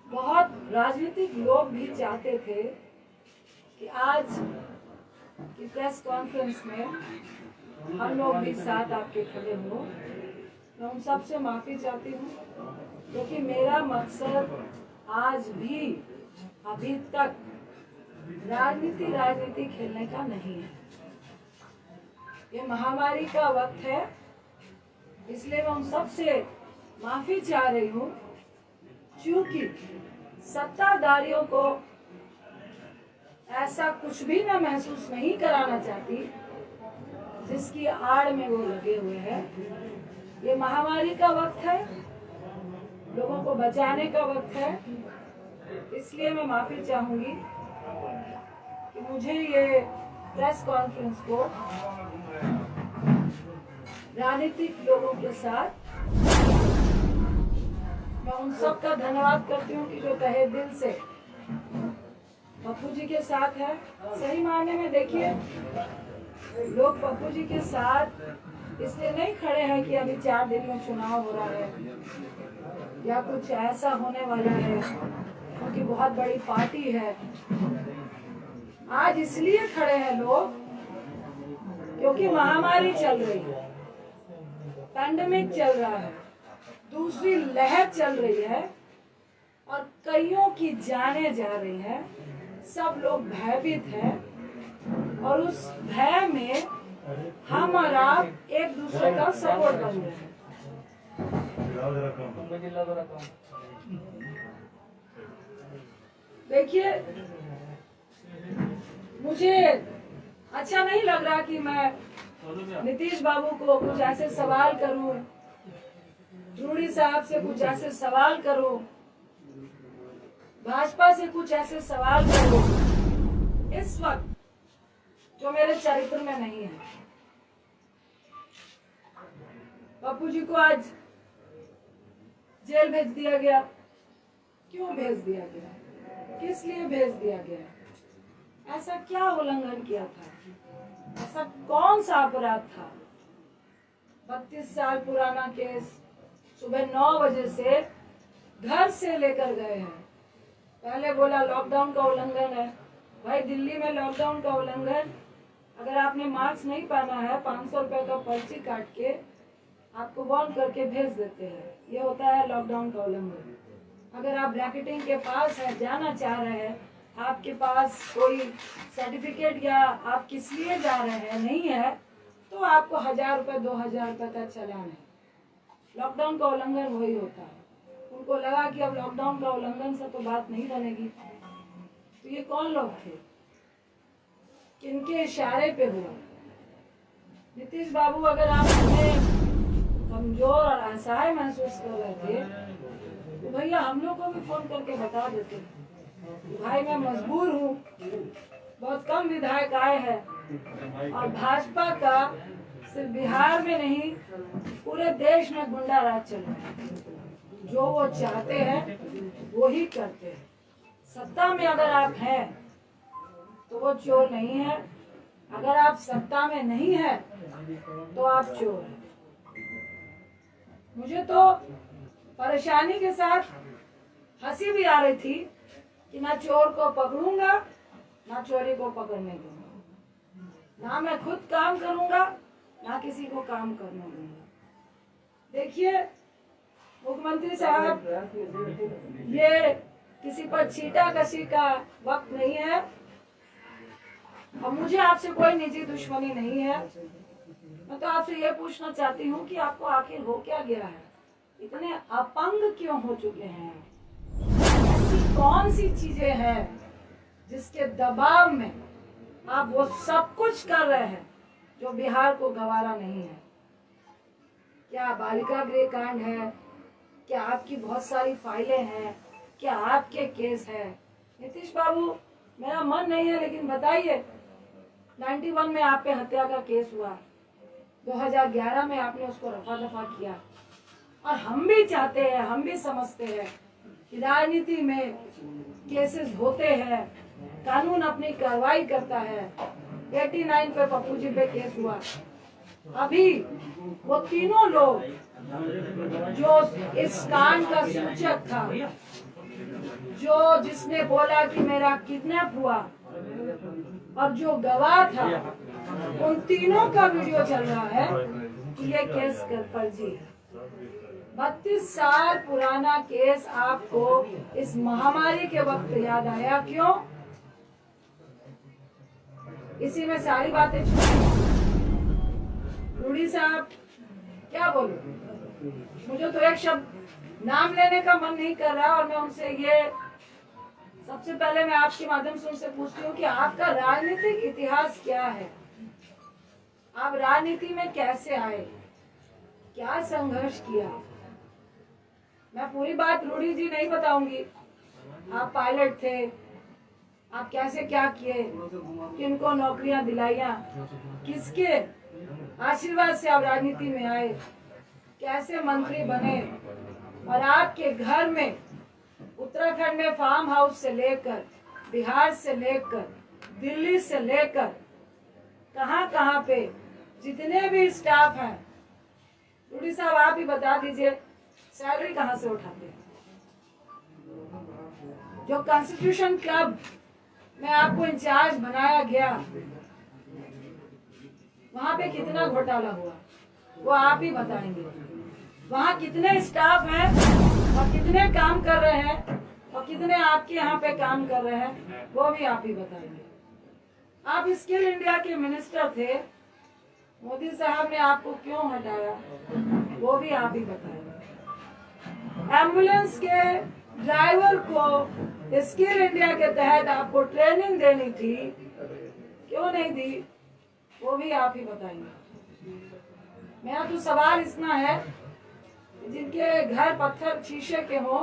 बहुत राजनीतिक लोग भी चाहते थे कि आज की प्रेस कॉन्फ्रेंस में हम लोग भी साथ आपके खड़े हो। मैं उन सब से माफ़ी चाहती हूँ क्योंकि मेरा मकसद आज भी अभी तक राजनीति खेलने का नहीं है। ये महामारी का वक्त है, इसलिए मैं उन सब से माफ़ी चाह रही हूँ क्योंकि सत्ताधारियों को ऐसा कुछ भी मैं महसूस नहीं कराना चाहती जिसकी आड़ में वो लगे हुए हैं। ये महामारी का वक्त है, लोगों को बचाने का वक्त है, इसलिए मैं माफ़ी चाहूँगी कि मुझे ये प्रेस कॉन्फ्रेंस को राजनीतिक लोगों के साथ, मैं उन सब का धन्यवाद करती हूँ कि जो तहे दिल से पप्पू जी के साथ है। सही मायने में देखिए, लोग पप्पू जी के साथ इसलिए नहीं खड़े हैं कि अभी 4 दिन में चुनाव हो रहा है या कुछ ऐसा होने वाला है, क्योंकि बहुत बड़ी पार्टी है। आज इसलिए खड़े हैं लोग क्योंकि महामारी चल रही है, पैंडेमिक चल रहा है, दूसरी लहर चल रही है और कईयों की जानें जा रही हैं। सब लोग भयभीत हैं और उस भय में हम और आप एक दूसरे का सपोर्ट कर रहे हैं। देखिए, मुझे अच्छा नहीं लग रहा कि मैं नीतीश बाबू को कुछ ऐसे सवाल करूं, रूडी साहब से कुछ ऐसे सवाल करूं, भाजपा से कुछ ऐसे सवाल करूं इस वक्त जो मेरे चरित्र में नहीं है। पप्पू जी को आज जेल भेज दिया गया। क्यों भेज दिया गया? किस लिए भेज दिया गया? ऐसा क्या उल्लंघन किया था? ऐसा कौन सा अपराध था? 32 साल पुराना केस, सुबह 9 बजे से घर से लेकर गए हैं। पहले बोला लॉकडाउन का उल्लंघन है। भाई, दिल्ली में लॉकडाउन का उल्लंघन, अगर आपने मास्क नहीं पहना है 500 रुपए का पर्ची काट के आपको वार्न करके भेज देते हैं। ये होता है लॉकडाउन का उल्लंघन। अगर आप ब्रैकेटिंग के पास है, जाना चाह रहे हैं, आपके पास कोई सर्टिफिकेट या आप किस लिए जा रहे हैं नहीं है, तो आपको 1000 रुपए 2000 रुपए का चालान है। लॉकडाउन का उल्लंघन वही होता है। उनको लगा कि अब लॉकडाउन का उल्लंघन से तो बात नहीं बनेगी। तो ये कौन लोग थे, किनके इशारे पे हुआ? नीतीश बाबू, अगर आप कमजोर और असहाय महसूस कर रहे थे तो भैया हम लोग को भी फोन करके बता देते कि भाई मैं मजबूर हूँ, बहुत कम विधायक आए हैं और भाजपा का सिर्फ बिहार में नहीं पूरे देश में गुंडा राज चल रहा है। जो वो चाहते हैं वो ही करते हैं। सत्ता में अगर आप हैं तो वो चोर नहीं है, अगर आप सत्ता में नहीं है तो आप चोर हैं। मुझे तो परेशानी के साथ हंसी भी आ रही थी कि ना चोर को पकड़ूंगा ना चोरी को पकड़ने दूंगा, ना मैं खुद काम करूंगा ना किसी को काम करने दूंगा। देखिए मुख्यमंत्री साहब, ये किसी पर छींटाकशी का वक्त नहीं है और मुझे आपसे कोई निजी दुश्मनी नहीं है। मैं तो आपसे ये पूछना चाहती हूँ कि आपको आखिर हो क्या गया है? इतने अपंग क्यों हो चुके हैं? ऐसी कौन सी चीजें हैं जिसके दबाव में आप वो सब कुछ कर रहे हैं जो बिहार को गवारा नहीं है? क्या बालिका गृह कांड है? क्या आपकी बहुत सारी फाइलें हैं? क्या आपके केस है? नीतीश बाबू, मेरा मन नहीं है लेकिन बताइए, 91 में आप पे हत्या का केस हुआ, 2011 में आपने उसको रफा दफा किया और हम भी चाहते हैं, हम भी समझते हैं कि राजनीति में केसेस होते हैं, कानून अपनी कार्रवाई करता है। 89 पे पप्पू जी पे केस हुआ, अभी वो तीनों लोग जो इस कांड का सूचक था जिसने बोला कि मेरा किडनैप हुआ और जो गवाह था, उन तीनों का वीडियो चल रहा है कि ये केस फर्जी है। 32 साल पुराना केस आपको इस महामारी के वक्त याद आया, क्यों? इसी में सारी बातें रूडी साहब क्या बोलूं, मुझे तो एक शब्द नाम लेने का मन नहीं कर रहा। और मैं उनसे ये सबसे पहले मैं आपके माध्यम से उनसे पूछती हूँ कि आपका राजनीतिक इतिहास क्या है, आप राजनीति में कैसे आए, क्या संघर्ष किया। मैं पूरी बात रूडी जी नहीं बताऊंगी, आप पायलट थे, आप कैसे क्या किए, किनको नौकरियां दिलाइया, किसके आशीर्वाद से आप राजनीति में आए, कैसे मंत्री बने, और आपके घर में उत्तराखंड में फार्म हाउस से लेकर, बिहार से लेकर, दिल्ली से लेकर कहां कहां पे जितने भी स्टाफ हैं, रूडी साहब आप ही बता दीजिए सैलरी कहां से उठाते हैं। जो कॉन्स्टिट्यूशन क्लब में आपको इंचार्ज बनाया गया, वहां पे कितना घोटाला हुआ वो आप ही बताएंगे। वहां कितने स्टाफ हैं और कितने काम कर रहे हैं और कितने आपके यहाँ पे काम कर रहे हैं वो भी आप ही बताएंगे। आप स्किल इंडिया के मिनिस्टर थे, मोदी साहब ने आपको क्यों हटाया वो भी आप ही बताएंगे। एम्बुलेंस के ड्राइवर को स्किल इंडिया के तहत आपको ट्रेनिंग देनी थी, क्यों नहीं दी वो भी आप ही बताएंगे। मेरा तो सवाल इतना है, जिनके घर पत्थर शीशे के हो,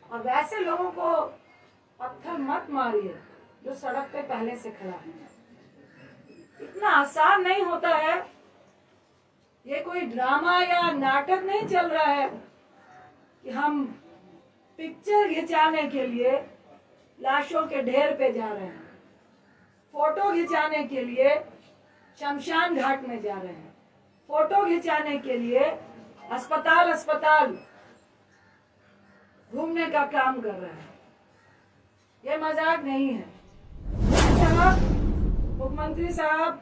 और वैसे लोगों को पत्थर मत मारिए जो सड़क पे पहले से खड़ा है। इतना आसान नहीं होता है, ये कोई ड्रामा या नाटक नहीं चल रहा है कि हम पिक्चर खिंचाने के लिए लाशों के ढेर पे जा रहे हैं, फोटो खिंचाने के लिए शमशान घाट में जा रहे हैं, फोटो खिंचाने के लिए अस्पताल अस्पताल घूमने का काम कर रहे हैं। ये मजाक नहीं है। साहब, मुख्यमंत्री साहब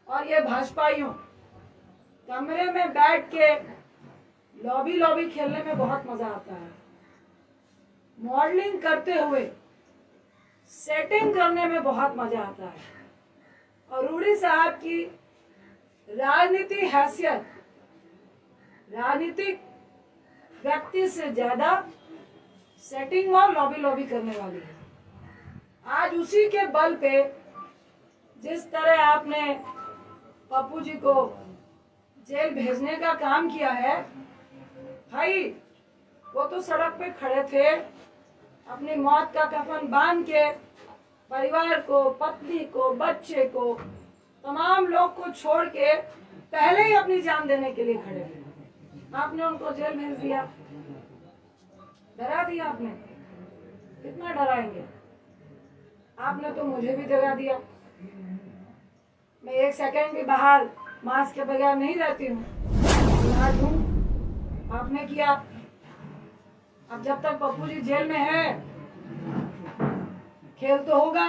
और ये भाजपाइयों कमरे में बैठ के लॉबी खेलने में बहुत मजा आता है। मॉडलिंग करते हुए सेटिंग करने में बहुत मजा आता है। और रूडी साहब की राजनीति हैसियत राजनीतिक व्यक्ति से ज्यादा सेटिंग और लॉबी करने वाली है। आज उसी के बल पे जिस तरह आपने पप्पू जी को जेल भेजने का काम किया है, भाई वो तो सड़क पे खड़े थे, अपनी मौत का कफन बांध के परिवार को, पत्नी को, बच्चे को, तमाम लोग को छोड़ के पहले ही अपनी जान देने के लिए खड़े थे। आपने उनको जेल भेज दिया, डरा दिया आपने। कितना डराएंगे? आपने तो मुझे भी डरा दिया। मैं एक सेकंड भी बाहर मास्क के बगैर नहीं रहती हूँ, आपने किया। अब जब तक पप्पू जी जेल में है, खेल तो होगा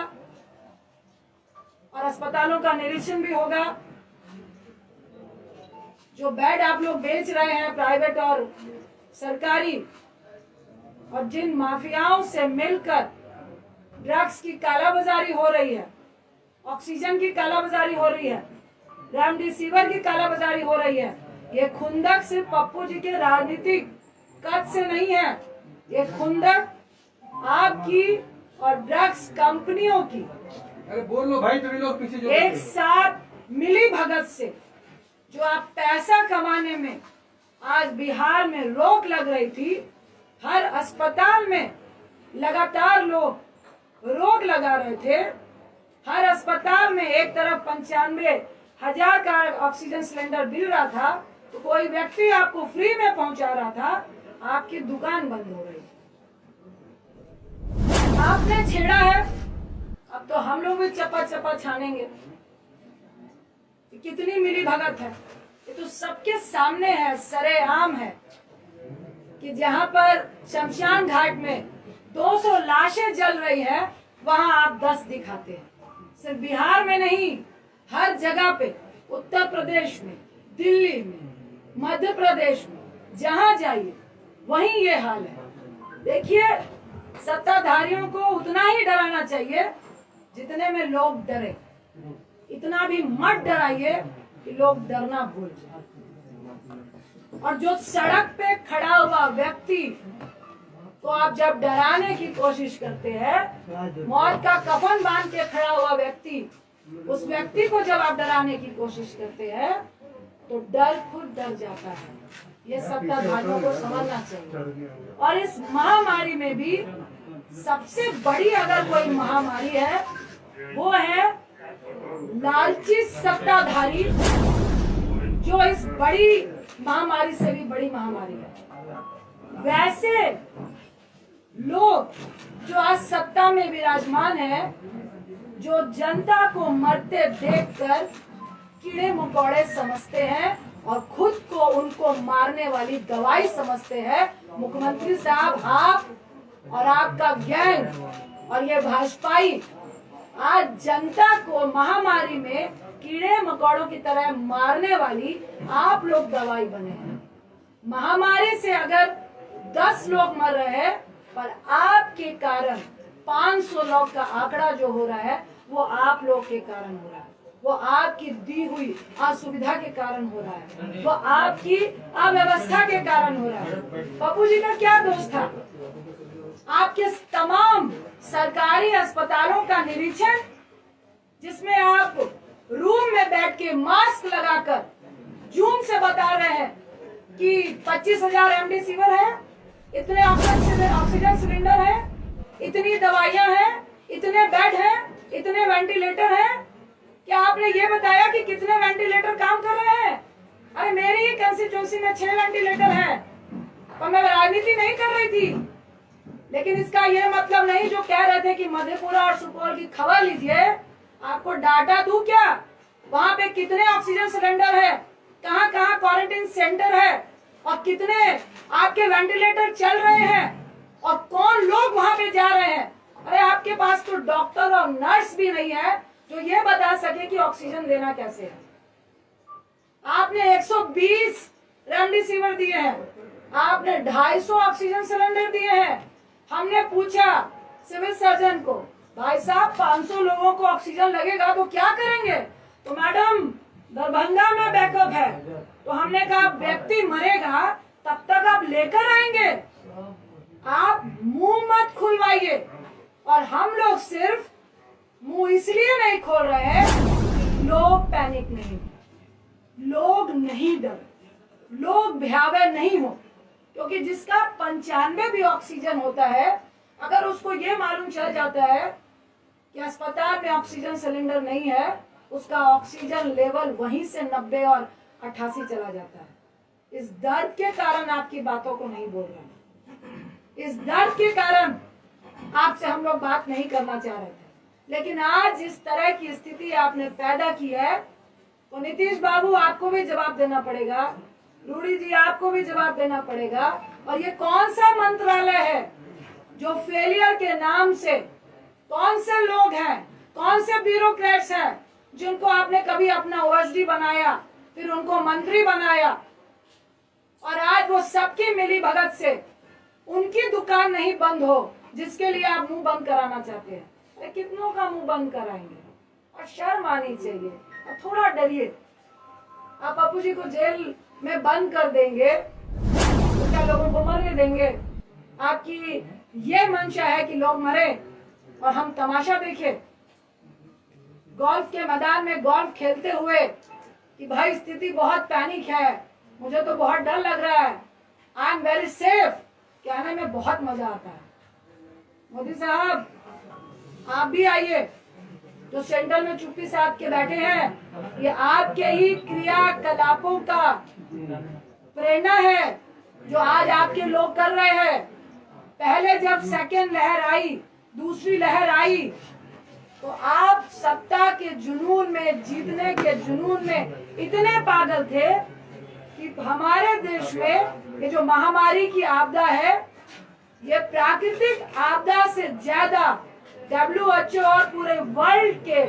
और अस्पतालों का निरीक्षण भी होगा। जो बेड आप लोग बेच रहे हैं प्राइवेट और सरकारी, और जिन माफियाओं से मिलकर ड्रग्स की कालाबाजारी हो रही है, ऑक्सीजन की कालाबाजारी हो रही है, रेमडेसिविर की कालाबाजारी हो रही है, ये खुंदक सिर्फ पप्पू जी के राजनीतिक कद से नहीं है, ये खुंदक आपकी और ड्रग्स कंपनियों की अरे बोल लो भाई, तुम लोग पीछे जो एक साथ मिली भगत से जो आप पैसा कमाने में आज बिहार में रोक लग रही थी। हर अस्पताल में लगातार लोग रोक लगा रहे थे। हर अस्पताल में एक तरफ 95,000 का ऑक्सीजन सिलेंडर मिल रहा था, तो कोई व्यक्ति आपको फ्री में पहुंचा रहा था, आपकी दुकान बंद हो रही। आपने छेड़ा है, अब तो हम लोग भी चपा चपा छानेंगे। कितनी मिली भगत है, ये तो सबके सामने है, सरेआम है। कि जहां पर शमशान घाट में 200 लाशें जल रही है, वहां आप 10 दिखाते हैं। सिर्फ बिहार में नहीं, हर जगह पे, उत्तर प्रदेश में, दिल्ली में, मध्य प्रदेश में, जहां जाइए वहीं ये हाल है। देखिए, सत्ताधारियों को उतना ही डराना चाहिए जितने में लोग डरे। इतना भी मत डराइए कि लोग डरना भूल जाए। और जो सड़क पे खड़ा हुआ व्यक्ति को आप जब डराने की कोशिश करते हैं, मौत का कफन बांध के खड़ा हुआ व्यक्ति, उस व्यक्ति को जब आप डराने की कोशिश करते हैं तो डर खुद डर जाता है। ये सत्ताधारियों को समझना चाहिए। और इस महामारी में भी सबसे बड़ी अगर कोई महामारी है, वो है लालची सत्ताधारी, जो इस बड़ी महामारी से भी बड़ी महामारी है। वैसे लोग जो आज सत्ता में विराजमान है, जो जनता को मरते देखकर कीड़े मकोड़े समझते हैं और खुद को उनको मारने वाली दवाई समझते हैं। मुख्यमंत्री साहब, आप और आपका गैंग और ये भाजपाई आज जनता को महामारी में कीड़े मकोड़ों की तरह मारने वाली आप लोग दवाई बने हैं। महामारी से अगर 10 लोग मर रहे हैं, पर आपके कारण 500 लोग का आंकड़ा जो हो रहा है, वो आप लोग के कारण हो रहा है। वो आपकी दी हुई असुविधा के कारण हो रहा है, वो आपकी अव्यवस्था के कारण हो रहा है। पप्पू जी का क्या दोष था? आपके तमाम सरकारी अस्पतालों का निरीक्षण, जिसमें आप रूम में बैठ के मास्क लगाकर जूम से बता रहे हैं कि 25,000 रेमडेसिविर है, इतने ऑक्सीजन सिलेंडर है, इतनी दवाइयां हैं, इतने बेड हैं, इतने वेंटिलेटर हैं। क्या आपने ये बताया कि कितने वेंटिलेटर काम कर रहे हैं? अरे मेरी ही कंस्टिट्यूंसी में 6 वेंटिलेटर है, और मैं राजनीति नहीं कर रही थी। लेकिन इसका ये मतलब नहीं जो कह रहे थे कि मधेपुरा और सुपौल की खबर लीजिए, आपको डाटा दूं क्या? वहां पे कितने ऑक्सीजन सिलेंडर है, कहां कहां क्वारंटाइन सेंटर है, और कितने आपके वेंटिलेटर चल रहे हैं, और कौन लोग वहां पे जा रहे हैं। अरे आपके पास तो डॉक्टर और नर्स भी नहीं है जो ये बता सके कि ऑक्सीजन देना कैसे है। आपने 120 रेमडेसिविर दिए हैं, आपने 250 ऑक्सीजन सिलेंडर दिए हैं। हमने पूछा सिविल सर्जन को, भाई साहब 500 लोगों को ऑक्सीजन लगेगा तो क्या करेंगे? तो मैडम दरभंगा में बैकअप है। तो हमने कहा व्यक्ति मरेगा तब तक आप लेकर आएंगे, आप मुंह मत खुलवाइए। और हम लोग सिर्फ मुंह इसलिए नहीं खोल रहे हैं, लोग पैनिक नहीं, लोग नहीं डर, लोग भयावह नहीं हो। क्योंकि जिसका 95 भी ऑक्सीजन होता है, अगर उसको ये मालूम चल जाता है कि अस्पताल में ऑक्सीजन सिलेंडर नहीं है, उसका ऑक्सीजन लेवल वहीं से 90 और 88 चला जाता है। इस दर्द के कारण आपकी बातों को नहीं बोल रहे हैं, इस दर्द के कारण आपसे हम लोग बात नहीं करना चाह रहे थे। लेकिन आज जिस तरह की स्थिति आपने पैदा की है, तो नीतीश बाबू आपको भी जवाब देना पड़ेगा, रूडी जी आपको भी जवाब देना पड़ेगा। और ये कौन सा मंत्रालय है जो फेलियर के नाम से, कौन से लोग हैं, कौन से ब्यूरोक्रेट्स हैं जिनको आपने कभी अपना ओएसडी बनाया, फिर उनको मंत्री बनाया, और आज वो सबकी मिली भगत से उनकी दुकान नहीं बंद हो जिसके लिए आप मुंह बंद कराना चाहते हैं। अरे कितनों का मुंह बंद कराएंगे? और शर्म आनी चाहिए, और थोड़ा डरिए। आप पप्पू जी को जेल में बंद कर देंगे तो क्या लोगों को मरने देंगे? आपकी ये मंशा है कि लोग मरे और हम तमाशा देखें? गोल्फ के मैदान में गोल्फ खेलते हुए कि भाई स्थिति बहुत पैनिक है, मुझे तो बहुत डर लग रहा है, आई एम वेरी सेफ, कहने में बहुत मजा आता है। मोदी साहब आप भी आइए, जो सेंट्रल में चुप्पी साध के बैठे हैं, ये आपके ही क्रियाकलापों का प्रेरणा है जो आज आपके लोग कर रहे हैं। पहले जब सेकेंड लहर आई, दूसरी लहर आई, तो आप सत्ता के जुनून में, जीतने के जुनून में इतने पागल थे कि हमारे देश में ये जो महामारी की आपदा है, ये प्राकृतिक आपदा से ज्यादा WHO और पूरे वर्ल्ड के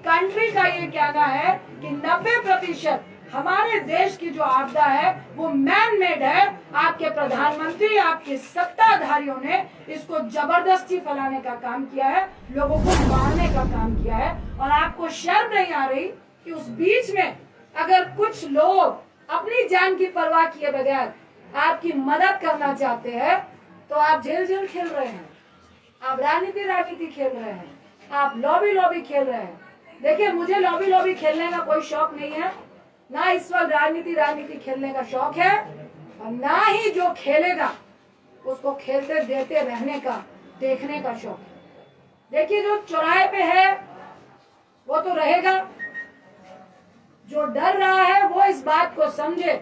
कंट्री का ये कहना है कि 90% हमारे देश की जो आपदा है वो मैन मेड है। आपके प्रधानमंत्री, आपके सत्ताधारियों ने इसको जबरदस्ती फैलाने का काम किया है, लोगों को मारने का काम किया है। और आपको शर्म नहीं आ रही कि उस बीच में अगर कुछ लोग अपनी जान की परवाह किए बगैर आपकी मदद करना चाहते हैं तो आप जेल खेल रहे हैं, आप राजनीति खेल रहे हैं, आप लॉबी खेल रहे हैं। देखिए, मुझे लॉबी खेलने का कोई शौक नहीं है, ना इस वक्त राजनीति खेलने का शौक है, और ना ही जो खेलेगा उसको खेलते देते रहने का, देखने का शौक है। देखिए, जो चौराहे पे है वो तो रहेगा, जो डर रहा है वो इस बात को समझे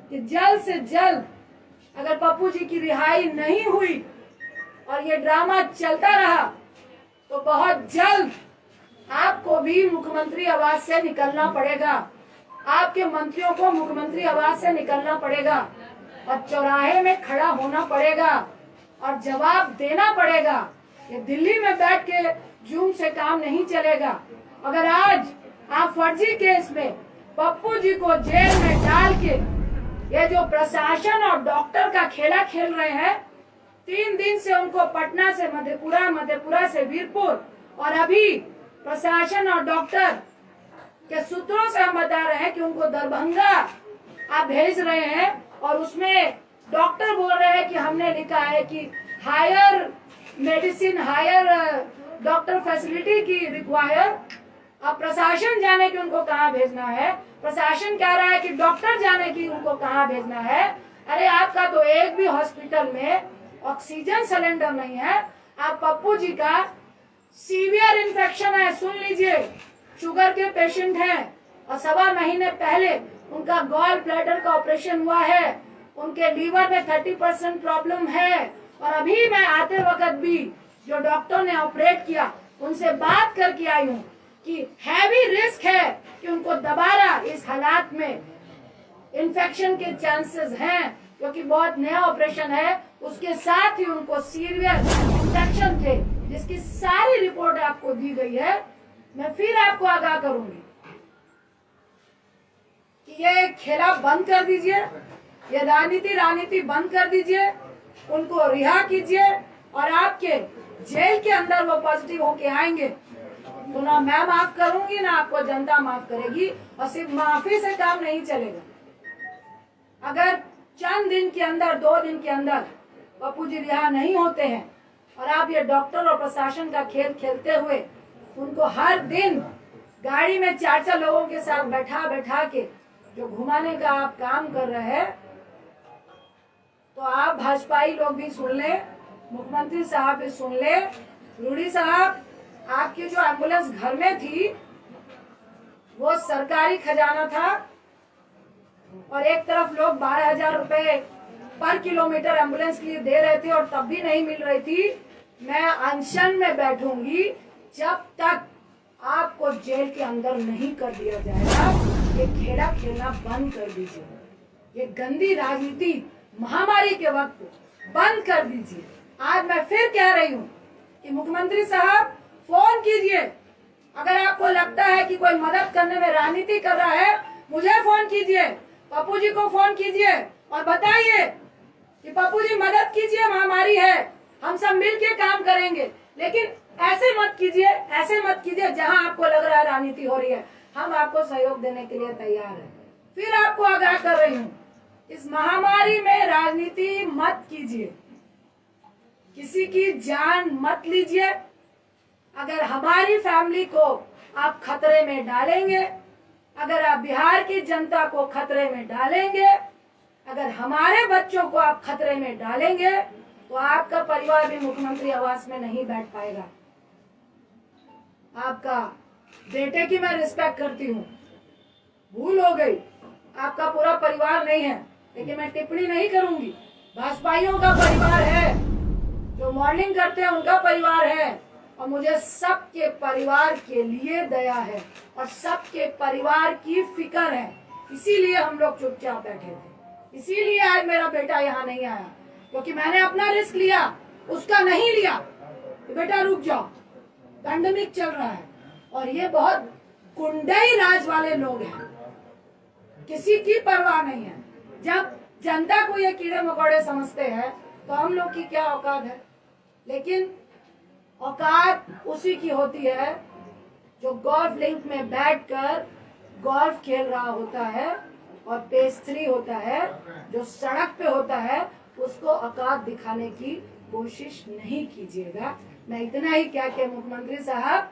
कि जल्द से जल्द अगर पप्पू जी की रिहाई नहीं हुई और ये ड्रामा चलता रहा तो बहुत जल्द आपको भी मुख्यमंत्री आवास से निकलना पड़ेगा, आपके मंत्रियों को मुख्यमंत्री आवास से निकलना पड़ेगा और चौराहे में खड़ा होना पड़ेगा और जवाब देना पड़ेगा। ये दिल्ली में बैठ के जूम से काम नहीं चलेगा। अगर आज आप फर्जी केस में पप्पू जी को जेल में डाल के ये जो प्रशासन और डॉक्टर का खेला खेल रहे हैं, 3 दिन से उनको पटना से मधेपुरा से वीरपुर, और अभी प्रशासन और डॉक्टर के सूत्रों से हम बता रहे हैं कि उनको दरभंगा आप भेज रहे हैं, और उसमें डॉक्टर बोल रहे हैं कि हमने लिखा है कि higher medicine, higher doctor facility की रिक्वायर। अब प्रशासन जाने की उनको कहाँ भेजना है, प्रशासन कह रहा है कि डॉक्टर जाने की उनको कहाँ भेजना है। अरे आपका तो एक भी हॉस्पिटल में ऑक्सीजन सिलेंडर नहीं है। आप पप्पू जी का सीवियर इन्फेक्शन है, सुन लीजिए, शुगर के पेशेंट हैं और 1.25 महीने पहले उनका गॉल ब्लैडर का ऑपरेशन हुआ है, उनके लीवर में 30% प्रॉब्लम है। और अभी मैं आते वक्त भी जो डॉक्टर ने ऑपरेट किया उनसे बात करके आई हूँ कि हैवी रिस्क है कि उनको दोबारा इस हालात में इन्फेक्शन के चांसेस हैं, क्योंकि बहुत नया ऑपरेशन है। उसके साथ ही उनको सीवियर इन्फेक्शन थे, जिसकी सारी रिपोर्ट आपको दी गई है। मैं फिर आपको आगाह करूंगी कि ये खेला बंद कर दीजिए, ये राजनीति बंद कर दीजिए, उनको रिहा कीजिए, और आपके जेल के अंदर वो पॉजिटिव होके आएंगे तो ना मैं माफ करूंगी ना आपको जनता माफ करेगी। और सिर्फ माफी से काम नहीं चलेगा। अगर चंद दिन के अंदर, 2 दिन के अंदर पप्पू जी रिहा नहीं होते हैं और आप ये डॉक्टर और प्रशासन का खेल खेलते हुए उनको हर दिन गाड़ी में 4 लोगों के साथ बैठा के जो घुमाने का आप काम कर रहे हैं, तो आप भाजपाई लोग भी सुन ले, मुख्यमंत्री साहब भी सुन ले। रूडी साहब, आपकी जो एम्बुलेंस घर में थी वो सरकारी खजाना था, और एक तरफ लोग 12,000 रुपए पर किलोमीटर एम्बुलेंस के लिए दे रहे थे और तब भी नहीं मिल रही थी। मैं अनशन में बैठूंगी जब तक आपको जेल के अंदर नहीं कर दिया जाएगा। ये खेला खेलना बंद कर दीजिए, ये गंदी राजनीति महामारी के वक्त बंद कर दीजिए। आज मैं फिर कह रही हूँ कि मुख्यमंत्री साहब फोन कीजिए, अगर आपको लगता है कि कोई मदद करने में राजनीति कर रहा है, मुझे फोन कीजिए, पप्पू जी को फोन कीजिए और बताइए कि पप्पू जी मदद कीजिए, महामारी है, हम सब मिल के काम करेंगे। लेकिन ऐसे मत कीजिए जहां आपको लग रहा है राजनीति हो रही है। हम आपको सहयोग देने के लिए तैयार हैं। फिर आपको आगाह कर रही हूँ, इस महामारी में राजनीति मत कीजिए, किसी की जान मत लीजिए। अगर हमारी फैमिली को आप खतरे में डालेंगे, अगर आप बिहार की जनता को खतरे में डालेंगे, अगर हमारे बच्चों को आप खतरे में डालेंगे, तो आपका परिवार भी मुख्यमंत्री आवास में नहीं बैठ पाएगा। आपका बेटे की मैं रिस्पेक्ट करती हूँ, भूल हो गई, आपका पूरा परिवार नहीं है, लेकिन मैं टिप्पणी नहीं करूंगी। भाजपाइयों का परिवार है, जो मॉडलिंग करते हैं उनका परिवार है, और मुझे सबके परिवार के लिए दया है और सबके परिवार की फिक्र है। इसीलिए हम लोग चुपचाप बैठे थे। इसीलिए आज मेरा बेटा यहाँ नहीं आया, क्योंकि मैंने अपना रिस्क लिया, उसका नहीं लिया। तो बेटा रुक जाओ, पैंडेमिक चल रहा है और ये बहुत गुंडई राज वाले लोग हैं, किसी की परवाह नहीं है। जब जनता को ये कीड़े मकोड़े समझते हैं तो हम लोग की क्या औकात है। लेकिन औकात उसी की होती है जो गोल्फ लिंक में बैठकर गोल्फ खेल रहा होता है और पेस्ट्री होता है, जो सड़क पे होता है, उसको औकात दिखाने की कोशिश नहीं कीजिएगा। मैं इतना ही क्या कि मुख्यमंत्री साहब,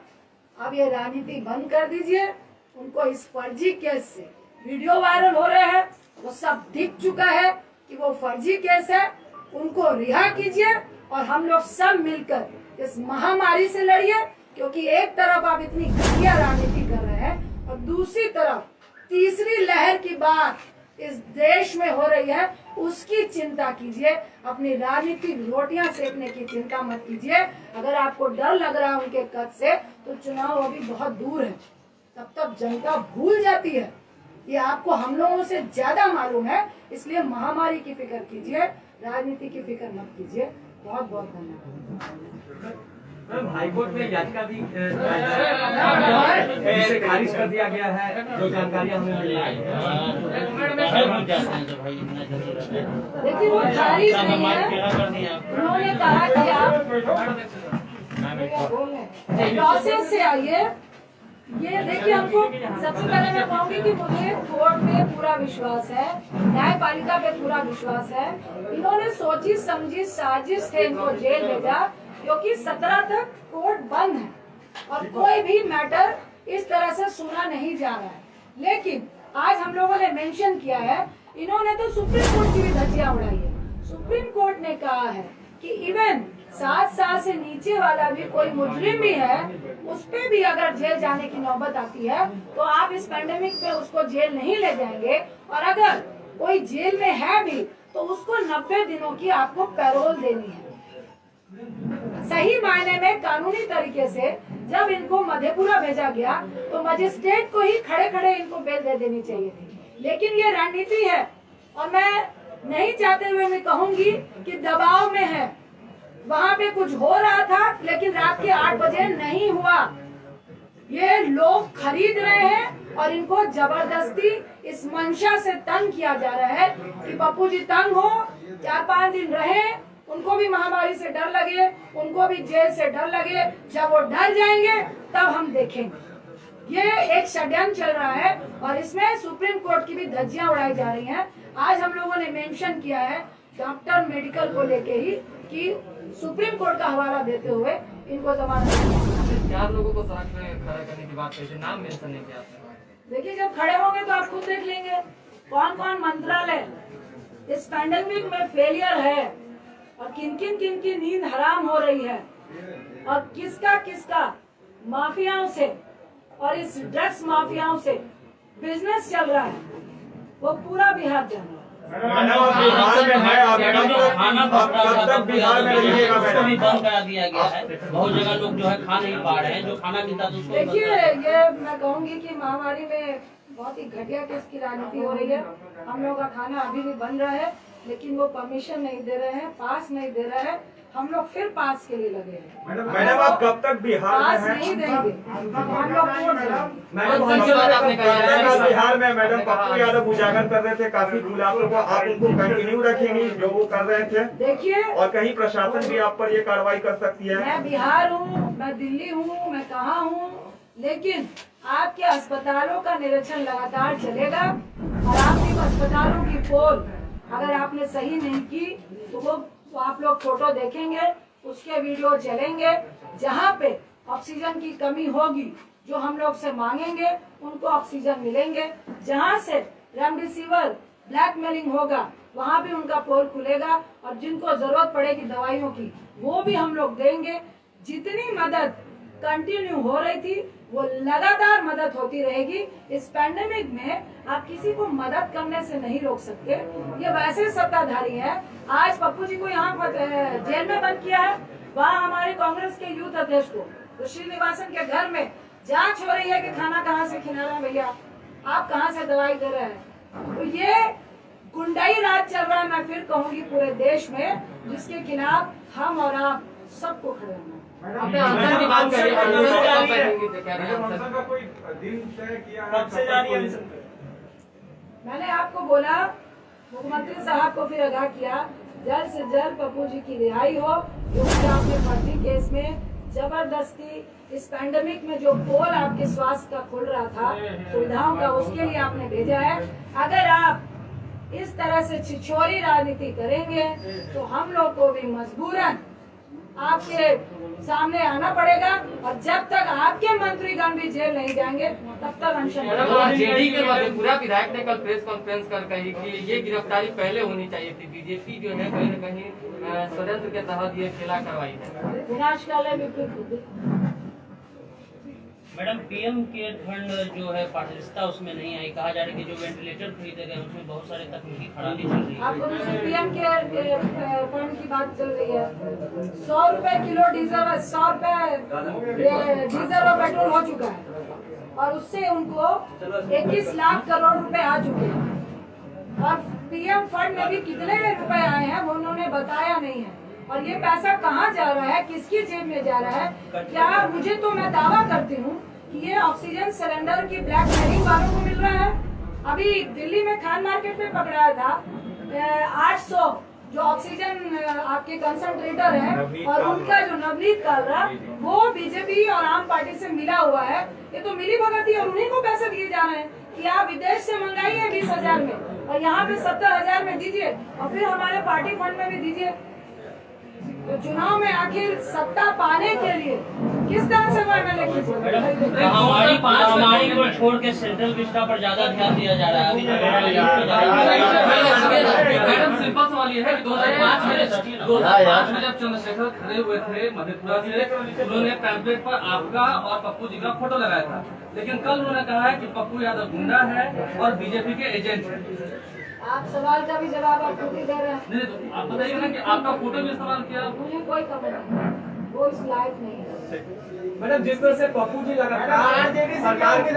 अब ये राजनीति बंद कर दीजिए। उनको इस फर्जी केस से वीडियो वायरल हो रहे हैं, वो सब दिख चुका है कि वो फर्जी केस है। उनको रिहा कीजिए और हम लोग सब मिलकर इस महामारी से लड़िए, क्योंकि एक तरफ आप इतनी घटिया राजनीति कर रहे हैं और दूसरी तरफ तीसरी लहर की बात इस देश में हो रही है, उसकी चिंता कीजिए। अपनी राजनीतिक रोटियां सेकने की चिंता मत कीजिए। अगर आपको डर लग रहा है उनके कद से, तो चुनाव अभी बहुत दूर है, तब तक जनता भूल जाती है। ये आपको हम लोगों से ज्यादा मालूम है, इसलिए महामारी की फिक्र कीजिए, राजनीति की फिक्र मत कीजिए। बहुत बहुत धन्यवाद। हाईकोर्ट में याचिका भी खारिज कर दिया गया है, जो जानकारियां हमें मिली है। देखिए वो खारिज नहीं है, उन्होंने कहा कि आप प्रोसेस से आइए। ये देखिए, हमको सबसे पहले मैं कहूँगी कि मुझे कोर्ट पे पूरा विश्वास है, न्यायपालिका पे पूरा विश्वास है। इन्होंने सोची समझी साजिश से इनको जेल भेजा, क्योंकि 17 तक कोर्ट बंद है और कोई भी मैटर इस तरह से सुना नहीं जा रहा है। लेकिन आज हम लोगों ने मेंशन किया है, इन्होंने तो सुप्रीम कोर्ट की भी धज्जियां उड़ाई है। सुप्रीम कोर्ट ने कहा है कि इवन 7 साल से नीचे वाला भी कोई मुजरिम भी है, उस पे भी अगर जेल जाने की नौबत आती है तो आप इस पैंडेमिक पे उसको जेल नहीं ले जाएंगे, और अगर कोई जेल में है भी तो उसको 90 दिनों की आपको पैरोल देनी है। सही मायने में कानूनी तरीके से जब इनको मधेपुरा भेजा गया तो मजिस्ट्रेट को ही खड़े खड़े इनको बेल दे देनी चाहिए थी। लेकिन ये रणनीति है, और मैं नहीं चाहते हुए मैं कहूंगी कि दबाव में है। वहाँ पे कुछ हो रहा था, लेकिन रात के 8 बजे नहीं हुआ। ये लोग खरीद रहे हैं और इनको जबरदस्ती इस मंशा से तंग किया जा रहा है कि पप्पू जी तंग हो, 4-5 दिन रहे, उनको भी महामारी से डर लगे, उनको भी जेल से डर लगे। जब वो डर जाएंगे तब हम देखेंगे। ये एक षड्यंत्र चल रहा है और इसमें सुप्रीम कोर्ट की भी धज्जियां उड़ाई जा रही हैं। आज हम लोगों ने मेंशन किया है डॉक्टर मेडिकल को लेके ही कि सुप्रीम कोर्ट का हवाला देते हुए इनको जमानत। 4 लोगों को सड़क में खड़ा करने की बात कही थी, नाम मेंशन नहीं किया आपने। देखिए, जब खड़े होंगे तो आप खुद देख लेंगे कौन कौन मंत्रालय इस पैंडेमिक में फेलियर है और किन किन नींद हराम हो रही है, और किसका माफियाओं से और इस ड्रग्स माफियाओं से बिजनेस चल रहा है, वो पूरा बिहार जान रहा है। बंद करा दिया गया है, बहुत जगह लोग जो है खा नहीं पा रहे हैं, जो खाना मिलता है उसको। देखिए, ये मैं कहूँगी कि महामारी में बहुत ही घटिया किस्म की राजनीति हो रही है। हम लोग का खाना अभी भी बन रहा है, लेकिन वो परमिशन नहीं दे रहे हैं, पास नहीं दे रहे हैं। हम लोग फिर पास के लिए लगे हैं। मैडम आप कब तक बिहार पास में नहीं देंगे, हम लोग वोट देंगे। बिहार में मैडम पप्पू यादव उजागर कर रहे थे काफी खुलासों को, आप उनको कंटिन्यू रखेंगी जो वो कर रहे थे? देखिए, और कहीं प्रशासन भी आप पर ये कार्रवाई कर सकती है? मैं बिहार हूँ, मैं दिल्ली हूँ, मैं कहाँ हूँ, लेकिन आपके अस्पतालों का निरीक्षण लगातार चलेगा और आपके अस्पतालों की पोल अगर आपने सही नहीं की तो वो आप लोग फोटो देखेंगे, उसके वीडियो चलेंगे। जहाँ पे ऑक्सीजन की कमी होगी, जो हम लोग से मांगेंगे उनको ऑक्सीजन मिलेंगे। जहाँ से रेमडेसिविर ब्लैकमेलिंग होगा, वहाँ भी उनका पोल खुलेगा और जिनको जरूरत पड़ेगी दवाइयों की, वो भी हम लोग देंगे। जितनी मदद कंटिन्यू हो रही थी वो लगातार मदद होती रहेगी। इस पैंडेमिक में आप किसी को मदद करने से नहीं रोक सकते। ये वैसे सत्ताधारी है, आज पप्पू जी को यहाँ जेल में बंद किया है, वहाँ हमारे कांग्रेस के यूथ अध्यक्ष को तो श्रीनिवासन के घर में जांच हो रही है कि खाना कहाँ से खिला रहे हैं भैया। आप कहाँ से दवाई दे रहे हैं? तो ये गुंडाई राज चल रहा है, मैं फिर कहूंगी पूरे देश में, जिसके खिलाफ हम और आप सबको खड़े होना है। आपने आंसर की बात करी, आंसर क्या बैठेंगे तो क्या मैडम आंसर? अनशन का कोई दिन तय किया है? कब से जारी है अनशन? मैंने आपको बोला, मुख्यमंत्री साहब को फिर आगाह किया, जल्द से जल्द पप्पू जी की रिहाई हो, क्योंकि आपने फर्जी केस में जबरदस्ती इस पैंडेमिक में जो पोल आपके स्वास्थ्य का खुल रहा था सुविधाओं का, उसके लिए आपने भेजा है। अगर आप इस तरह से छिछोरी राजनीति करेंगे तो हम लोग को भी मजबूरन आपके सामने आना पड़ेगा, और जब तक आपके मंत्रीगण भी जेल नहीं जाएंगे तब तक अनशन मैडम जेडी के मधेपुरा विधायक ने कल प्रेस कॉन्फ्रेंस कर कही कि ये गिरफ्तारी पहले होनी चाहिए थी, बीजेपी जो है कहीं न कहीं षड्यंत्र के तहत ये खेला करवाई है। विनाशकाले विपरीत बुद्धि। मैडम पीएम केयर फंड जो है पारदर्शिता उसमें नहीं आई, कहा जा रहा है कि जो वेंटिलेटर खरीदे गए उसमें बहुत सारे तकनीकी खराबी चल रही है। आपको पीएम केयर फंड की बात चल रही है। 100 रुपए किलो डीजल, 100 रुपए डीजल और पेट्रोल हो चुका है, और उससे उनको 21 लाख करोड़ रुपए आ चुके हैं। और पीएम फंड में भी कितने रुपए आए हैं वो उन्होंने बताया नहीं है, और ये पैसा कहाँ जा रहा है, किसकी जेब में जा रहा है? क्या मुझे तो मैं दावा करती हूँ कि ये ऑक्सीजन सिलेंडर की ब्लैक मेलिंग वालों को मिल रहा है। अभी दिल्ली में खान मार्केट में पकड़ाया था 800 जो ऑक्सीजन आपके कंसंट्रेटर है, और उनका जो नवनीत कालरा वो बीजेपी और आम पार्टी से मिला हुआ है। ये तो मिली भगत ही, और उन्हीं को पैसे दिए जा रहे हैं कि आप विदेश से मंगाइए 20,000 में और यहाँ पे 70,000 में दीजिए, और फिर हमारे पार्टी फंड में भी दीजिए। तो चुनाव में आखिर सत्ता पाने के लिए किस तरह से वो एमएलए महामारी को छोड़ के सेंट्रल विस्टा पर ज्यादा ध्यान दिया जा रहा है अभी मैडम सिंपल सवाल ये है कि 2005 में जब चंद्रशेखर खड़े हुए थे मधेपुरा से, उन्होंने पैम्पलेट पर आपका और पप्पू जी का फोटो लगाया था, लेकिन कल उन्होंने कहा है कि पप्पू यादव गुंडा है और बीजेपी के एजेंट है। आप सवाल का भी जवाब आप खुद ही दे रहे हैं। नहीं तो आप बताइए ना कि आपका फोटो भी इस्तेमाल किया। मुझे कोई खबर नहीं, वो इस लायक नहीं है। मैडम जिस तरह से पप्पू जी लगातार सरकार के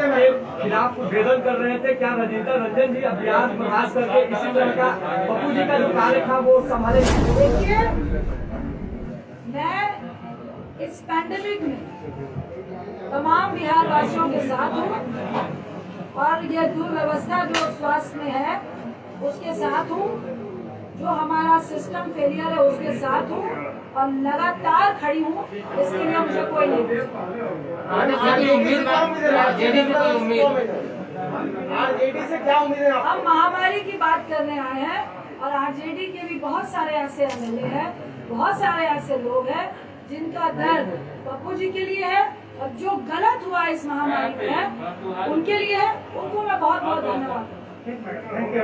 खिलाफ उद्भेदन कर रहे थे, क्या रंजीता रंजन जी अभियान खास करके इसी तरह का पप्पू जी का जो कार्य था वो संभाले? देखिए, मैं इस पैंडेमिक में तमाम बिहार वासियों के साथ हूँ, और ये दुर्व्यवस्था जो स्वास्थ्य में है उसके साथ हूँ, जो हमारा सिस्टम फेलियर है उसके साथ हूँ, और लगातार खड़ी हूँ। इसके लिए मुझे कोई नहीं आरजेडी से क्या उम्मीद है? हम महामारी की बात करने आए हैं, और आरजेडी के भी बहुत सारे ऐसे एमएलए हैं, बहुत सारे ऐसे लोग हैं जिनका दर्द पप्पू जी के लिए है, और जो गलत हुआ इस महामारी में उनके लिए है। उनको मैं बहुत बहुत धन्यवाद। Thank you.